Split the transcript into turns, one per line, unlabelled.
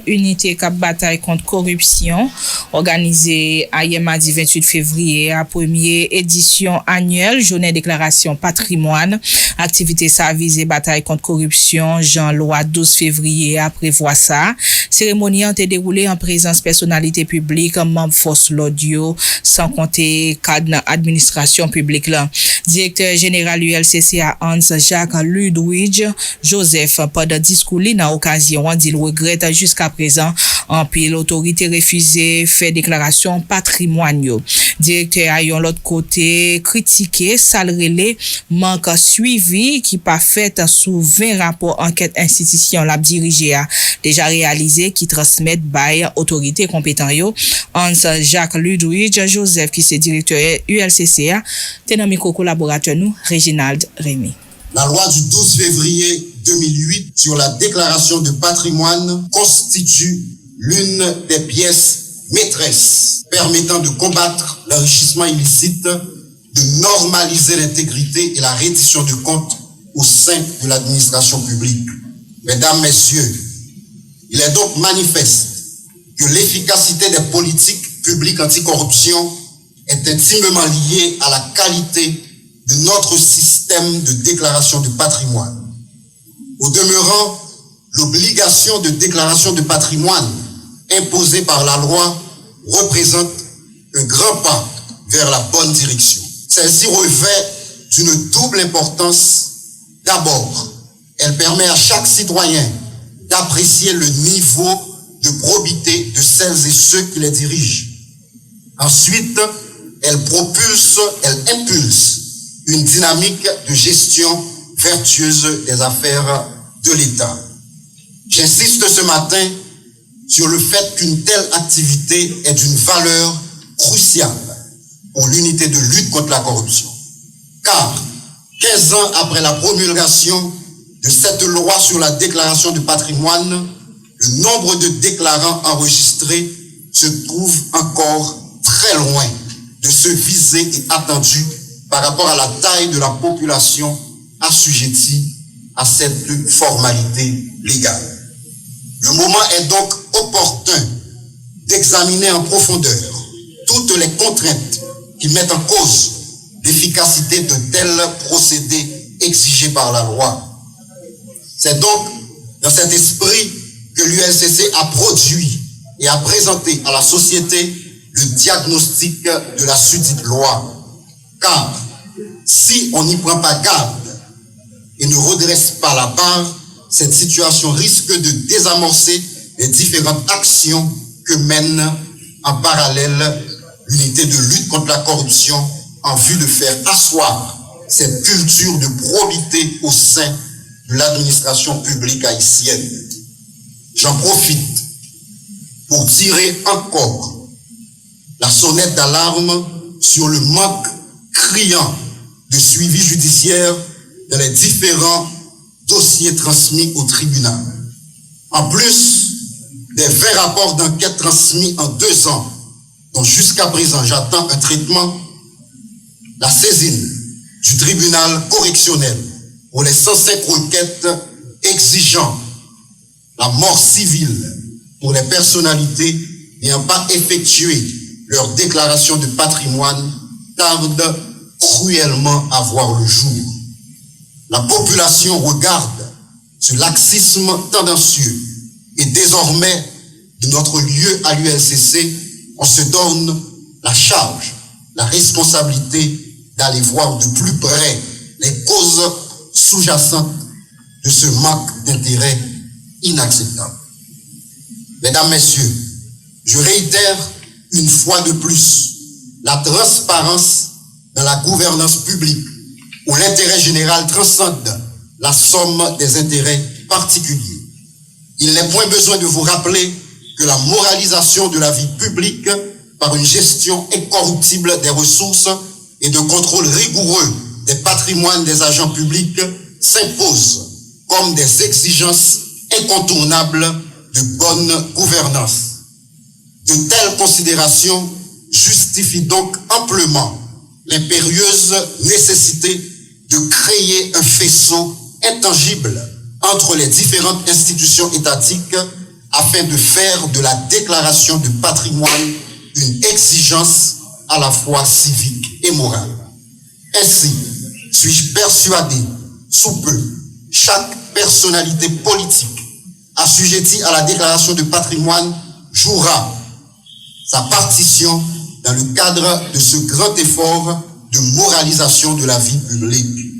Unité Cap Bataille contre corruption, organisée à mardi 28 février à première édition annuelle, journée déclaration patrimoine, activité service et bataille contre corruption, Jean-Loi 12 février à prévoir ça. Cérémonie a été déroulée en présence personnalité publique, membre force l'audio, sans compter cadre administration publique là. Directeur général ULCCA Hans Jacques Ludwig Joseph, pendant discours dans occasion, dit le regrette jusqu'à présent, en pile l'autorité refusé fait déclaration patrimoine. Directeur a yon l'autre côté critiqué salrelé manque suivi qui pas fait sous 20 rapports enquête institution l'a dirigé a déjà réalisé qui transmettent by autorité compétent yo. Hans Jacques Ludwig Joseph qui c'est directeur ULCCA, tenant micro collaborateur nous Reginald Rémy.
La loi du 12 février 2008 sur la déclaration de patrimoine constitue l'une des pièces maîtresses permettant de combattre l'enrichissement illicite, de normaliser l'intégrité et la reddition de comptes au sein de l'administration publique. Mesdames, Messieurs, il est donc manifeste que l'efficacité des politiques publiques anticorruption est intimement liée à la qualité de notre système de déclaration de patrimoine. Au demeurant, l'obligation de déclaration de patrimoine imposée par la loi représente un grand pas vers la bonne direction. Celle-ci revêt d'une double importance. D'abord, elle permet à chaque citoyen d'apprécier le niveau de probité de celles et ceux qui les dirigent. Ensuite, elle impulse une dynamique de gestion vertueuse des affaires de l'État. J'insiste ce matin sur le fait qu'une telle activité est d'une valeur cruciale pour l'unité de lutte contre la corruption. Car, 15 ans après la promulgation de cette loi sur la déclaration de patrimoine, le nombre de déclarants enregistrés se trouve encore très loin de ceux visés et attendus par rapport à la taille de la population assujettie à cette formalité légale. Le moment est donc opportun d'examiner en profondeur toutes les contraintes qui mettent en cause l'efficacité de tels procédés exigés par la loi. C'est donc dans cet esprit que l'ULCC a produit et a présenté à la société le diagnostic de la sudite loi. Car si on n'y prend pas garde et ne redresse pas la barre, cette situation risque de désamorcer les différentes actions que mène en parallèle l'unité de lutte contre la corruption en vue de faire asseoir cette culture de probité au sein de l'administration publique haïtienne. J'en profite pour tirer encore la sonnette d'alarme sur le manque criant de suivi judiciaire dans les différents dossiers transmis au tribunal. En plus des 20 rapports d'enquête transmis en 2 ans, dont jusqu'à présent j'attends un traitement, la saisine du tribunal correctionnel pour les 105 requêtes exigeant la mort civile pour les personnalités n'ayant pas effectué leur déclaration de patrimoine tarde cruellement à voir le jour. La population regarde ce laxisme tendancieux et désormais, de notre lieu à l'ULCC, on se donne la charge, la responsabilité d'aller voir de plus près les causes sous-jacentes de ce manque d'intérêt inacceptable. Mesdames, Messieurs, je réitère une fois de plus la transparence dans la gouvernance publique où l'intérêt général transcende la somme des intérêts particuliers. Il n'est point besoin de vous rappeler que la moralisation de la vie publique par une gestion incorruptible des ressources et de contrôle rigoureux des patrimoines des agents publics s'impose comme des exigences incontournables de bonne gouvernance. De telles considérations justifient donc amplement l'impérieuse nécessité de créer un faisceau intangible entre les différentes institutions étatiques afin de faire de la déclaration de patrimoine une exigence à la fois civique et morale. Ainsi, suis-je persuadé, sous peu, chaque personnalité politique assujettie à la déclaration de patrimoine jouera sa partition dans le cadre de ce grand effort de moralisation de la vie publique.